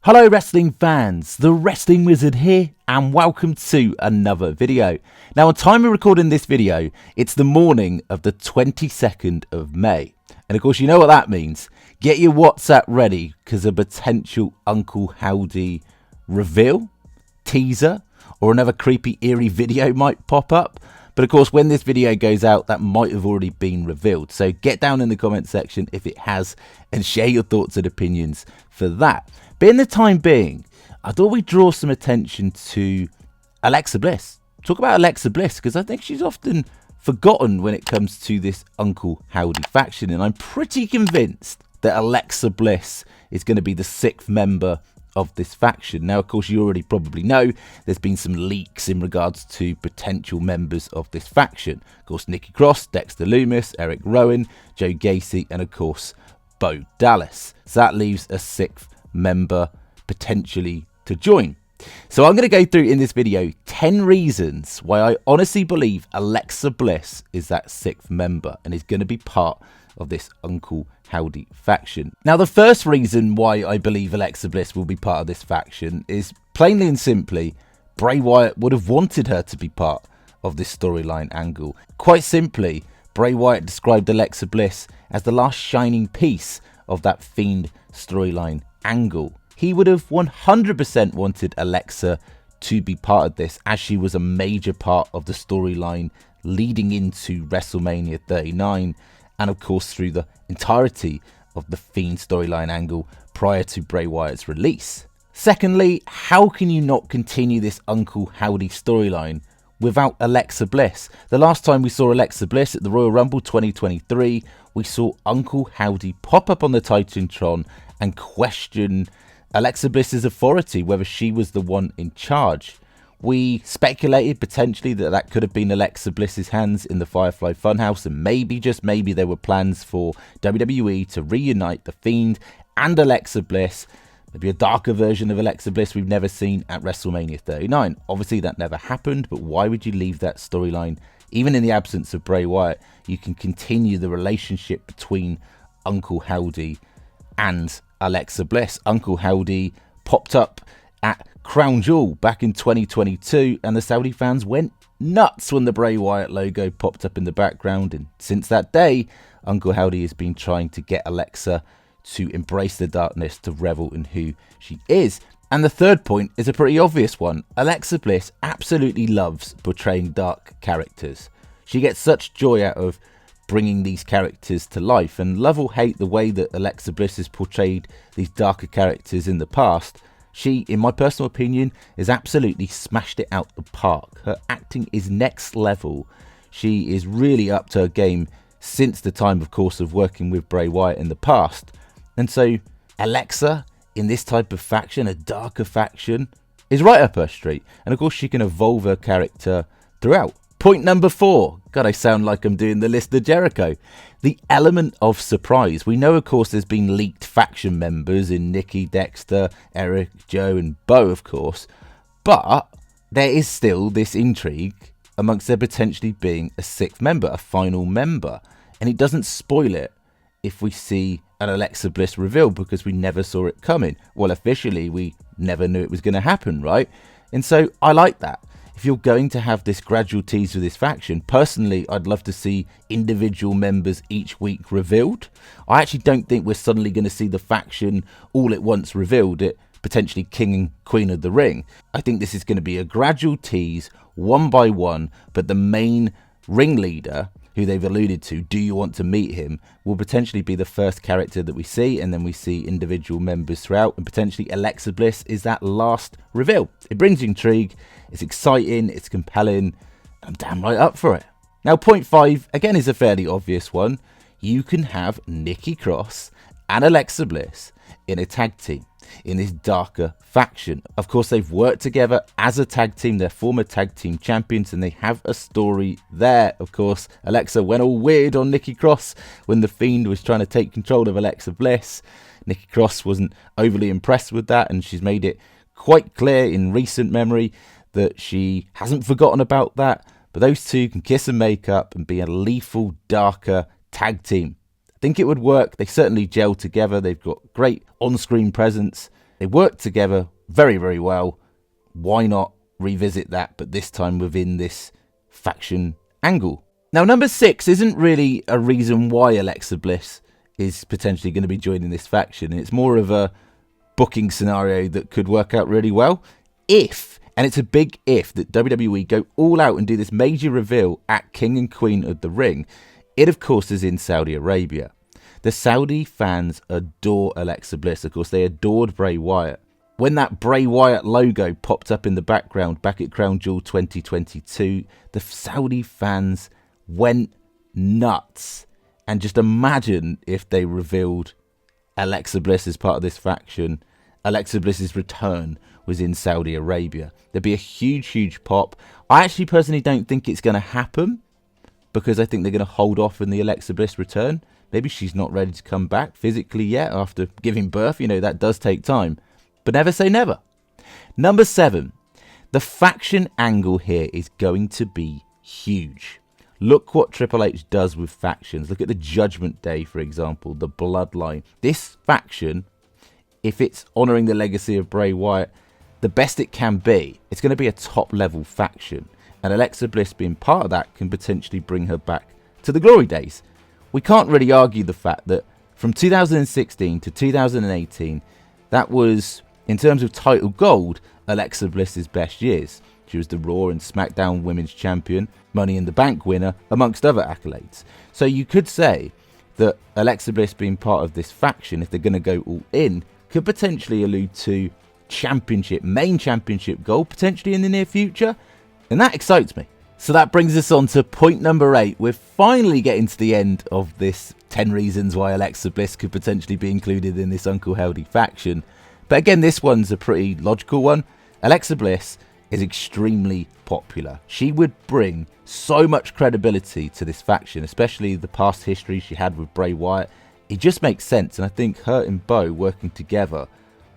Hello wrestling fans, the Wrestling Wizard here and welcome to another video. Now on time of recording this video, it's the morning of the 22nd of May. And of course you know what that means. Get your WhatsApp ready because a potential Uncle Howdy reveal, teaser or another creepy eerie video might pop up. But of course when this video goes out that might have already been revealed. So get down in the comment section if it has and share your thoughts and opinions for that. But in the time being, I thought we'd draw some attention to Alexa Bliss. Talk about Alexa Bliss because I think she's often forgotten when it comes to this Uncle Howdy faction. And I'm pretty convinced that Alexa Bliss is going to be the 6th member of this faction. Now, of course, you already probably know there's been some leaks in regards to potential members of this faction. Of course, Nikki Cross, Dexter Lumis, Eric Rowan, Joe Gacy, and of course, Bo Dallas. So that leaves a 6th member potentially to join. So I'm going to go through in this video 10 reasons why I honestly believe Alexa Bliss is that 6th member and is going to be part of this Uncle Howdy faction. Now the first reason why I believe Alexa Bliss will be part of this faction is plainly and simply Bray Wyatt would have wanted her to be part of this storyline angle. Quite simply, Bray Wyatt described Alexa Bliss as the last shining piece of that Fiend storyline angle. He would have 100% wanted Alexa to be part of this as she was a major part of the storyline leading into WrestleMania 39 and of course through the entirety of the Fiend storyline angle prior to Bray Wyatt's release. Secondly, how can you not continue this Uncle Howdy storyline without Alexa Bliss? The last time we saw Alexa Bliss at the Royal Rumble 2023, we saw Uncle Howdy pop up on the Titantron and question Alexa Bliss's authority, whether she was the one in charge. We speculated potentially that that could have been Alexa Bliss's hands in the Firefly Funhouse, and maybe, just maybe, there were plans for WWE to reunite The Fiend and Alexa Bliss. Maybe a darker version of Alexa Bliss we've never seen at WrestleMania 39. Obviously that never happened, but why would you leave that storyline? Even in the absence of Bray Wyatt, you can continue the relationship between Uncle Howdy and Alexa Bliss. Uncle Howdy popped up at Crown Jewel back in 2022 and the Saudi fans went nuts when the Bray Wyatt logo popped up in the background, and since that day Uncle Howdy has been trying to get Alexa to embrace the darkness, to revel in who she is. And the third point is a pretty obvious one. Alexa Bliss absolutely loves portraying dark characters. She gets such joy out of bringing these characters to life, and love or hate the way that Alexa Bliss has portrayed these darker characters in the past, she, in my personal opinion, has absolutely smashed it out the park. Her acting is next level. She is really up to her game since the time, of course, of working with Bray Wyatt in the past. And so Alexa in this type of faction, a darker faction, is right up her street. And of course she can evolve her character throughout. Point number 4. God, I sound like I'm doing the list of Jericho. The element of surprise. We know, of course, there's been leaked faction members in Nikki, Dexter, Eric, Joe and Bo, of course. But there is still this intrigue amongst there potentially being a 6th member, a final member. And it doesn't spoil it if we see an Alexa Bliss reveal because we never saw it coming. Well, officially, we never knew it was going to happen, right? And so I like that. If you're going to have this gradual tease with this faction, personally, I'd love to see individual members each week revealed. I actually don't think we're suddenly going to see the faction all at once revealed at potentially King and Queen of the Ring. I think this is going to be a gradual tease, one by one, but the main ringleader, who they've alluded to, do you want to meet him, will potentially be the first character that we see, and then we see individual members throughout, and potentially Alexa Bliss is that last reveal. It brings intrigue, it's exciting, it's compelling, I'm damn right up for it. Now point 5, again, is a fairly obvious one. You can have Nikki Cross and Alexa Bliss in a tag team in this darker faction. Of course, they've worked together as a tag team. They're former tag team champions and they have a story there. Of course, Alexa went all weird on Nikki Cross when the Fiend was trying to take control of Alexa Bliss. Nikki Cross wasn't overly impressed with that, and she's made it quite clear in recent memory that she hasn't forgotten about that. But those two can kiss and make up and be a lethal, darker tag team. I think it would work. They certainly gel together. They've got great on-screen presence. They work together very, very well. Why not revisit that, but this time within this faction angle? Now, number 6 isn't really a reason why Alexa Bliss is potentially going to be joining this faction. It's more of a booking scenario that could work out really well if, and it's a big if, that WWE go all out and do this major reveal at King and Queen of the Ring. It, of course, is in Saudi Arabia. The Saudi fans adore Alexa Bliss. Of course, they adored Bray Wyatt. When that Bray Wyatt logo popped up in the background back at Crown Jewel 2022, the Saudi fans went nuts. And just imagine if they revealed Alexa Bliss as part of this faction. Alexa Bliss's return was in Saudi Arabia. There'd be a huge, huge pop. I actually personally don't think it's going to happen, because I think they're going to hold off on the Alexa Bliss return. Maybe she's not ready to come back physically yet after giving birth. You know, that does take time. But never say never. Number 7. The faction angle here is going to be huge. Look what Triple H does with factions. Look at the Judgment Day, for example, the Bloodline. This faction, if it's honouring the legacy of Bray Wyatt the best it can be, it's going to be a top-level faction. And Alexa Bliss being part of that can potentially bring her back to the glory days. We can't really argue the fact that from 2016 to 2018, that was, in terms of title gold, Alexa Bliss's best years. She was the Raw and SmackDown Women's Champion, Money in the Bank winner, amongst other accolades. So you could say that Alexa Bliss being part of this faction, if they're going to go all in, could potentially allude to main championship gold, potentially in the near future. And that excites me. So that brings us on to point number 8. We're finally getting to the end of this 10 reasons why Alexa Bliss could potentially be included in this Uncle Howdy faction. But again, this one's a pretty logical one. Alexa Bliss is extremely popular. She would bring so much credibility to this faction, especially the past history she had with Bray Wyatt. It just makes sense, and I think her and Bo working together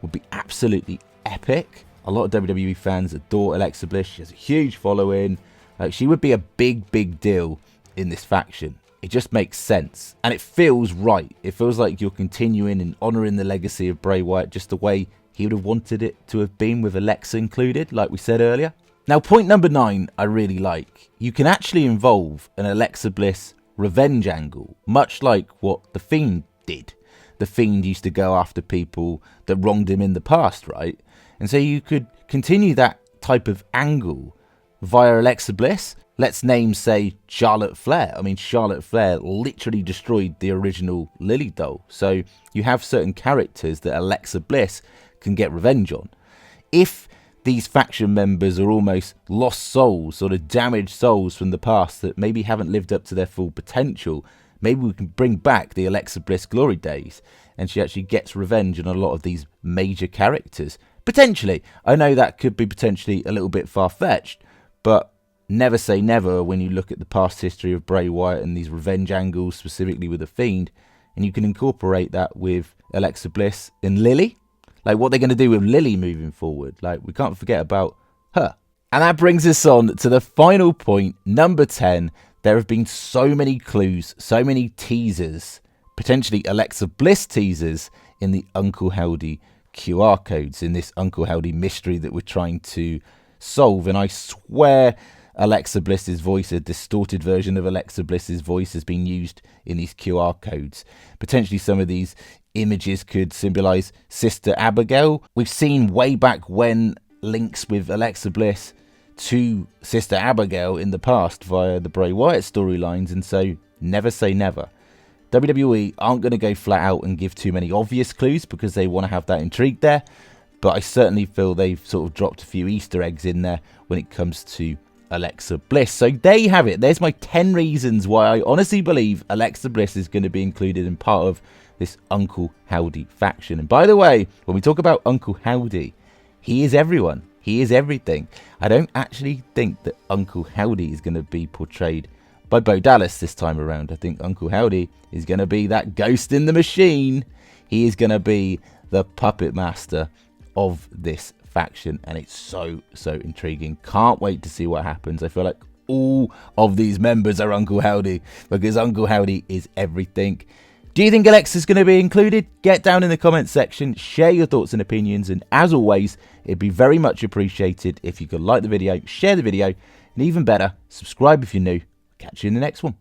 would be absolutely epic. A lot of WWE fans adore Alexa Bliss. She has a huge following. She would be a big, big deal in this faction. It just makes sense, and it feels right. It feels like you're continuing and honouring the legacy of Bray Wyatt just the way he would have wanted it to have been, with Alexa included, like we said earlier. Now, point number 9, I really like. You can actually involve an Alexa Bliss revenge angle, much like what The Fiend did. The Fiend used to go after people that wronged him in the past, right? And so you could continue that type of angle via Alexa Bliss. Let's name, say, Charlotte Flair. I mean, Charlotte Flair literally destroyed the original Lily doll. So you have certain characters that Alexa Bliss can get revenge on. If these faction members are almost lost souls, sort of damaged souls from the past that maybe haven't lived up to their full potential, maybe we can bring back the Alexa Bliss glory days, and she actually gets revenge on a lot of these major characters. Potentially. I know that could be potentially a little bit far-fetched, but never say never when you look at the past history of Bray Wyatt and these revenge angles, specifically with The Fiend, and you can incorporate that with Alexa Bliss and Lily. Like, what they're going to do with Lily moving forward. Like, we can't forget about her. And that brings us on to the final point, number 10. There have been so many clues, so many teasers, potentially Alexa Bliss teasers in the Uncle Howdy QR codes, in this Uncle Howdy mystery that we're trying to solve. And I swear Alexa Bliss's voice, a distorted version of Alexa Bliss's voice, has been used in these QR codes. Potentially some of these images could symbolize Sister Abigail. We've seen way back when links with Alexa Bliss to Sister Abigail in the past via the Bray Wyatt storylines, and so never say never. WWE aren't going to go flat out and give too many obvious clues because they want to have that intrigue there, but I certainly feel they've sort of dropped a few Easter eggs in there when it comes to Alexa Bliss. So there you have it. There's my 10 reasons why I honestly believe Alexa Bliss is going to be included in part of this Uncle Howdy faction. And by the way, when we talk about Uncle Howdy, he is everyone. He is everything. I don't actually think that Uncle Howdy is going to be portrayed by Bo Dallas this time around. I think Uncle Howdy is going to be that ghost in the machine. He is going to be the puppet master of this faction, and it's so intriguing. Can't wait to see what happens. I feel like all of these members are Uncle Howdy because Uncle Howdy is everything. Do you think Alexa's going to be included? Get down in the comments section, share your thoughts and opinions, and as always, it'd be very much appreciated if you could like the video, share the video, and even better, subscribe if you're new. Catch you in the next one.